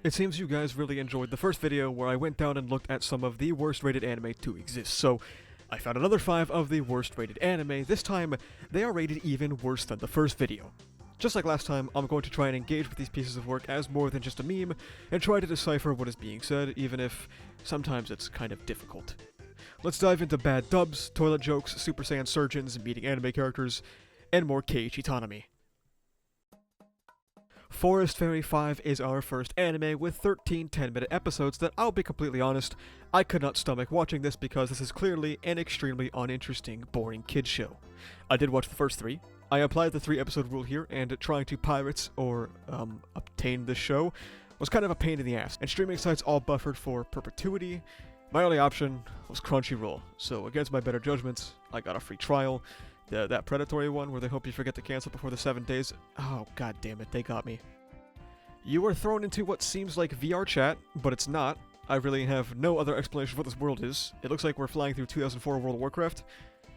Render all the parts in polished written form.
It seems you guys really enjoyed the first video where I went down and looked at some of the worst rated anime to exist, so I found another 5 of the worst rated anime. This time, they are rated even worse than the first video. Just like last time, I'm going to try and engage with these pieces of work as more than just a meme, and try to decipher what is being said, even if sometimes it's kind of difficult. Let's dive into bad dubs, toilet jokes, Super Saiyan surgeons, meeting anime characters, and more Keiichi Tanaami. Forest Fairy 5 is our first anime with 13 10-minute episodes that, I'll be completely honest, I could not stomach watching this because this is clearly an extremely uninteresting, boring kids show. I did watch the first 3. I applied the 3-episode rule here, and trying to pirate or obtain this show was kind of a pain in the ass, and streaming sites all buffered for perpetuity. My only option was Crunchyroll, so against my better judgments, I got a free trial. That predatory one where they hope you forget to cancel before the 7 days. Oh, god damn it, they got me. You are thrown into what seems like VR chat, but it's not. I really have no other explanation of what this world is. It looks like we're flying through 2004 World of Warcraft.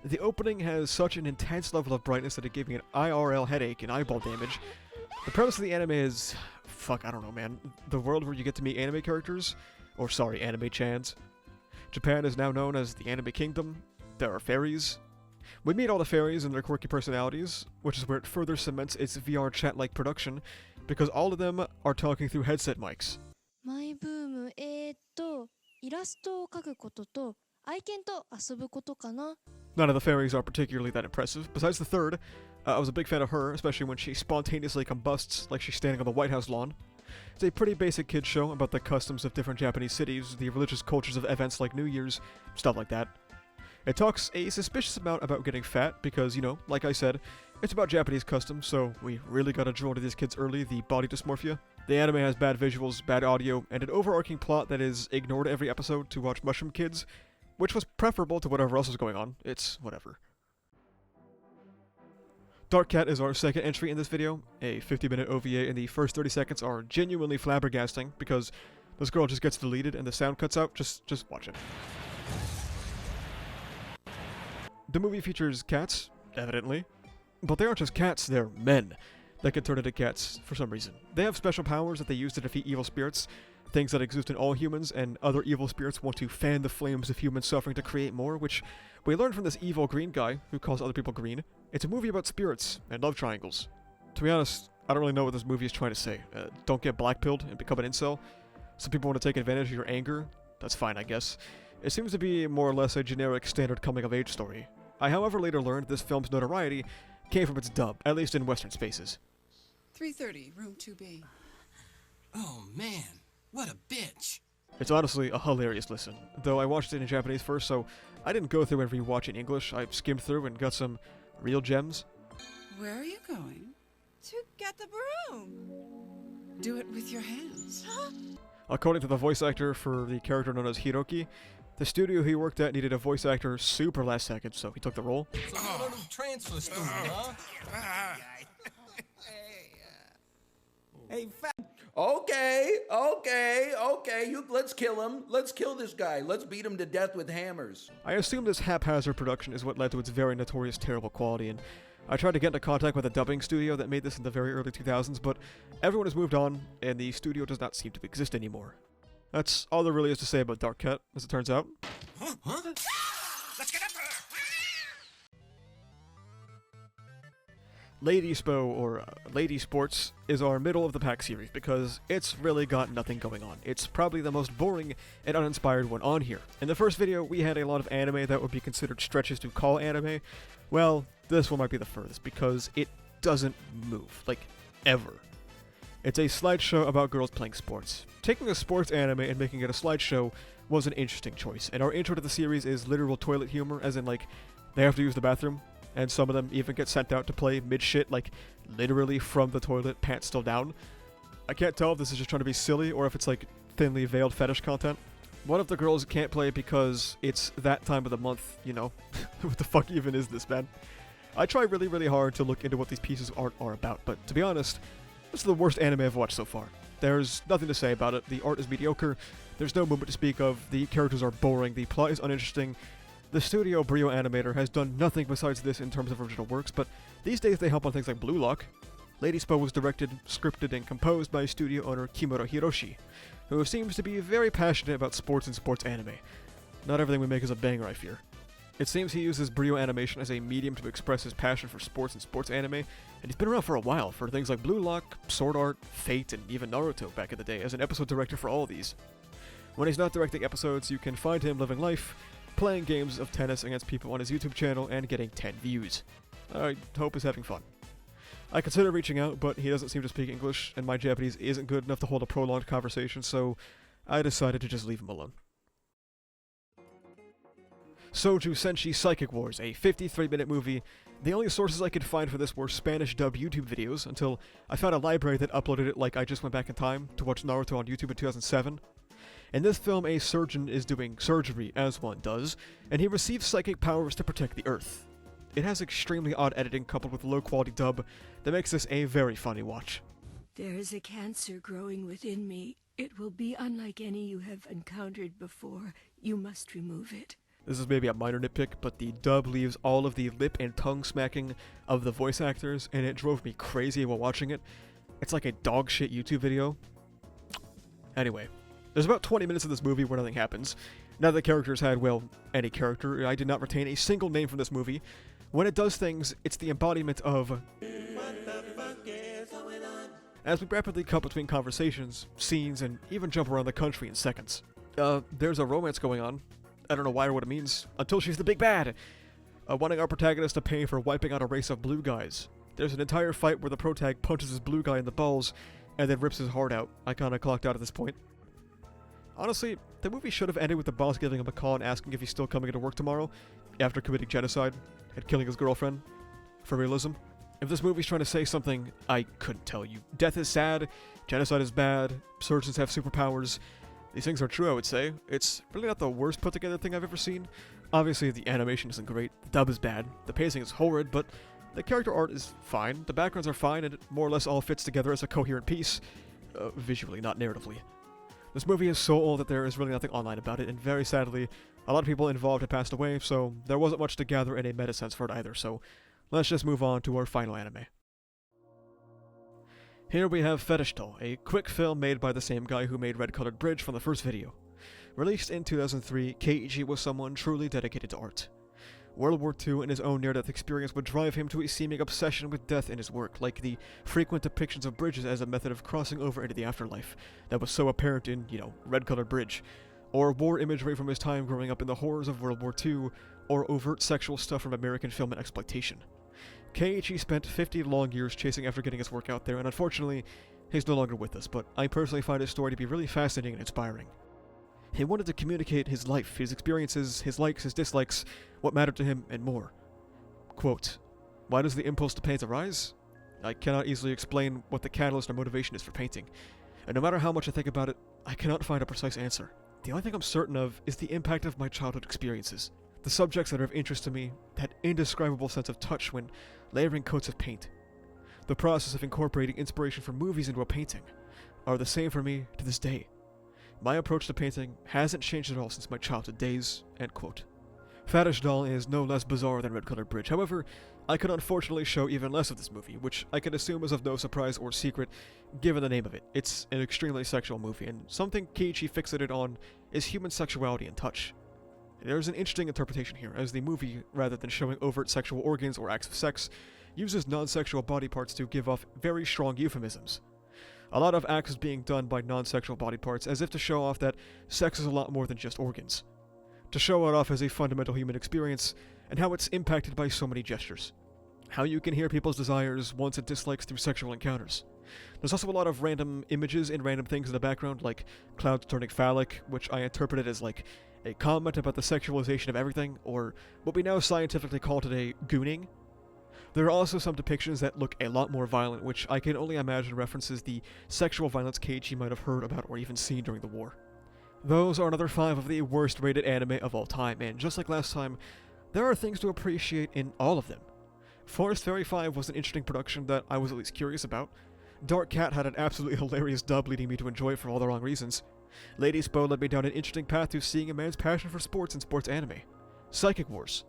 The opening has such an intense level of brightness that it gave me an IRL headache and eyeball damage. The premise of the anime is... fuck, I don't know, man. The world where you get to meet anime characters. Or sorry, anime chans. Japan is now known as the Anime Kingdom. There are fairies. We meet all the fairies and their quirky personalities, which is where it further cements its VR chat-like production, because all of them are talking through headset mics. マイブーム、イラストを描くことと愛犬と遊ぶことかな。 None of the fairies are particularly that impressive, besides the third. I was a big fan of her, especially when she spontaneously combusts like she's standing on the White House lawn. It's a pretty basic kids show about the customs of different Japanese cities, the religious cultures of events like New Year's, stuff like that. It talks a suspicious amount about getting fat because, you know, like I said, it's about Japanese customs, so we really gotta drill into these kids early the body dysmorphia. The anime has bad visuals, bad audio, and an overarching plot that is ignored every episode to watch Mushroom Kids, which was preferable to whatever else was going on. It's whatever. Dark Cat is our second entry in this video. A 50-minute OVA in the first 30 seconds are genuinely flabbergasting because this girl just gets deleted and the sound cuts out. Just watch it. The movie features cats, evidently, but they aren't just cats, they're men that can turn into cats for some reason. They have special powers that they use to defeat evil spirits, things that exist in all humans, and other evil spirits want to fan the flames of human suffering to create more, which we learn from this evil green guy who calls other people green. It's a movie about spirits and love triangles. To be honest, I don't really know what this movie is trying to say. Don't get blackpilled and become an incel. Some people want to take advantage of your anger. That's fine, I guess. It seems to be more or less a generic standard coming-of-age story. I, however, later learned this film's notoriety came from its dub, at least in Western spaces. 330, room 2B. Oh man, what a bitch. It's honestly a hilarious listen, though I watched it in Japanese first, so I didn't go through and rewatch it in English. I skimmed through and got some real gems. Where are you going? To get the broom. Do it with your hands. According to the voice actor for the character known as Hiroki, the studio he worked at needed a voice actor super last second, so he took the role. So you're a new transfer student, huh? Hey, okay, let's kill him. Let's kill this guy. Let's beat him to death with hammers. I assume this haphazard production is what led to its very notorious terrible quality, and I tried to get into contact with a dubbing studio that made this in the very early 2000s, but everyone has moved on, and the studio does not seem to exist anymore. That's all there really is to say about Dark Cat, as it turns out. Huh? Let's get after her! Ladyspo, or Lady Sports, is our middle-of-the-pack series because it's really got nothing going on. It's probably the most boring and uninspired one on here. In the first video, we had a lot of anime that would be considered stretches to call anime. Well, this one might be the furthest because it doesn't move, like, ever. It's a slideshow about girls playing sports. Taking a sports anime and making it a slideshow was an interesting choice, and our intro to the series is literal toilet humor, as in, like, they have to use the bathroom, and some of them even get sent out to play mid-shit, like, literally from the toilet, pants still down. I can't tell if this is just trying to be silly, or if it's, like, thinly veiled fetish content. One of the girls can't play because it's that time of the month, you know. What the fuck even is this, man? I try really, really hard to look into what these pieces of art are about, but to be honest, this is the worst anime I've watched so far. There's nothing to say about it. The art is mediocre, there's no movement to speak of, the characters are boring, the plot is uninteresting. The studio Brio Animator has done nothing besides this in terms of original works, but these days they help on things like Blue Lock. Ladyspo was directed, scripted, and composed by studio owner Kimura Hiroshi, who seems to be very passionate about sports and sports anime. Not everything we make is a banger, I fear. It seems he uses Brio animation as a medium to express his passion for sports and sports anime, and he's been around for a while for things like Blue Lock, Sword Art, Fate, and even Naruto back in the day as an episode director for all of these. When he's not directing episodes, you can find him living life, playing games of tennis against people on his YouTube channel, and getting 10 views. I hope he's having fun. I considered reaching out, but he doesn't seem to speak English, and my Japanese isn't good enough to hold a prolonged conversation, so I decided to just leave him alone. Soju Senshi Psychic Wars, a 53-minute movie. The only sources I could find for this were Spanish dub YouTube videos, until I found a library that uploaded it like I just went back in time to watch Naruto on YouTube in 2007. In this film, a surgeon is doing surgery, as one does, and he receives psychic powers to protect the Earth. It has extremely odd editing coupled with low-quality dub that makes this a very funny watch. There is a cancer growing within me. It will be unlike any you have encountered before. You must remove it. This is maybe a minor nitpick, but the dub leaves all of the lip and tongue smacking of the voice actors, and it drove me crazy while watching it. It's like a dog shit YouTube video. Anyway, there's about 20 minutes of this movie where nothing happens. Now the characters had, well, any character. I did not retain a single name from this movie. When it does things, it's the embodiment of... As we rapidly cut between conversations, scenes, and even jump around the country in seconds. There's a romance going on. I don't know why or what it means, until she's the big bad, wanting our protagonist to pay for wiping out a race of blue guys. There's an entire fight where the protag punches his blue guy in the balls, and then rips his heart out. I kinda clocked out at this point. Honestly, the movie should have ended with the boss giving him a call and asking if he's still coming into work tomorrow, after committing genocide and killing his girlfriend. For realism. If this movie's trying to say something, I couldn't tell you. Death is sad, genocide is bad, surgeons have superpowers. These things are true, I would say. It's really not the worst put together thing I've ever seen. Obviously, the animation isn't great, the dub is bad, the pacing is horrid, but the character art is fine, the backgrounds are fine, and it more or less all fits together as a coherent piece. Visually, not narratively. This movie is so old that there is really nothing online about it, and very sadly, a lot of people involved have passed away, so there wasn't much to gather in a meta sense for it either, so let's just move on to our final anime. Here we have Fetish Doll, a quick film made by the same guy who made Red Colored Bridge from the first video. Released in 2003, Keiichi was someone truly dedicated to art. World War II and his own near-death experience would drive him to a seeming obsession with death in his work, like the frequent depictions of bridges as a method of crossing over into the afterlife that was so apparent in, Red Colored Bridge, or war imagery from his time growing up in the horrors of World War II, or overt sexual stuff from American film and exploitation. Keiichi spent 50 long years chasing after getting his work out there, and unfortunately, he's no longer with us, but I personally find his story to be really fascinating and inspiring. He wanted to communicate his life, his experiences, his likes, his dislikes, what mattered to him, and more. Quote, "Why does the impulse to paint arise? I cannot easily explain what the catalyst or motivation is for painting, and no matter how much I think about it, I cannot find a precise answer. The only thing I'm certain of is the impact of my childhood experiences. The subjects that are of interest to me, that indescribable sense of touch when layering coats of paint. The process of incorporating inspiration from movies into a painting are the same for me to this day. My approach to painting hasn't changed at all since my childhood days." End quote. Fetish Doll is no less bizarre than Red Colored Bridge. However, I could unfortunately show even less of this movie, which I can assume is of no surprise or secret given the name of it. It's an extremely sexual movie, and something Keiichi fixated on is human sexuality and touch. There's an interesting interpretation here, as the movie, rather than showing overt sexual organs or acts of sex, uses non-sexual body parts to give off very strong euphemisms. A lot of acts is being done by non-sexual body parts as if to show off that sex is a lot more than just organs. To show it off as a fundamental human experience, and how it's impacted by so many gestures. How you can hear people's desires, wants, and dislikes through sexual encounters. There's also a lot of random images and random things in the background, like clouds turning phallic, which I interpreted as like a comment about the sexualization of everything, or what we now scientifically call today gooning. There are also some depictions that look a lot more violent, which I can only imagine references the sexual violence Keiichi might have heard about or even seen during the war. Those are another 5 of the worst rated anime of all time, and just like last time, there are things to appreciate in all of them. Forest Fairy 5 was an interesting production that I was at least curious about. Dark Cat had an absolutely hilarious dub leading me to enjoy it for all the wrong reasons. Ladyspo led me down an interesting path to seeing a man's passion for sports and sports anime. Psychic Wars.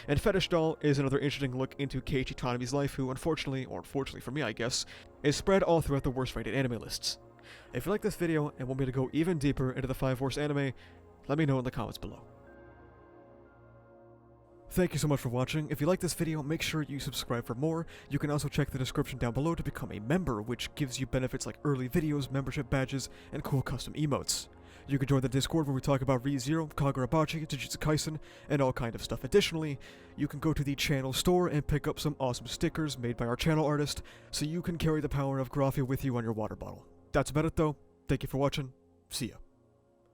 And Fetish Doll is another interesting look into Keiichi Tanaami's life, who unfortunately, or fortunately for me I guess, is spread all throughout the worst rated anime lists. If you like this video and want me to go even deeper into the 5 worst anime, let me know in the comments below. Thank you so much for watching. If you like this video, make sure you subscribe for more. You can also check the description down below to become a member, which gives you benefits like early videos, membership badges, and cool custom emotes. You can join the Discord where we talk about Re:Zero, Kagurabachi, Jujutsu Kaisen, and all kind of stuff. Additionally, you can go to the channel store and pick up some awesome stickers made by our channel artist, so you can carry the power of Graphia with you on your water bottle. That's about it though. Thank you for watching. See ya.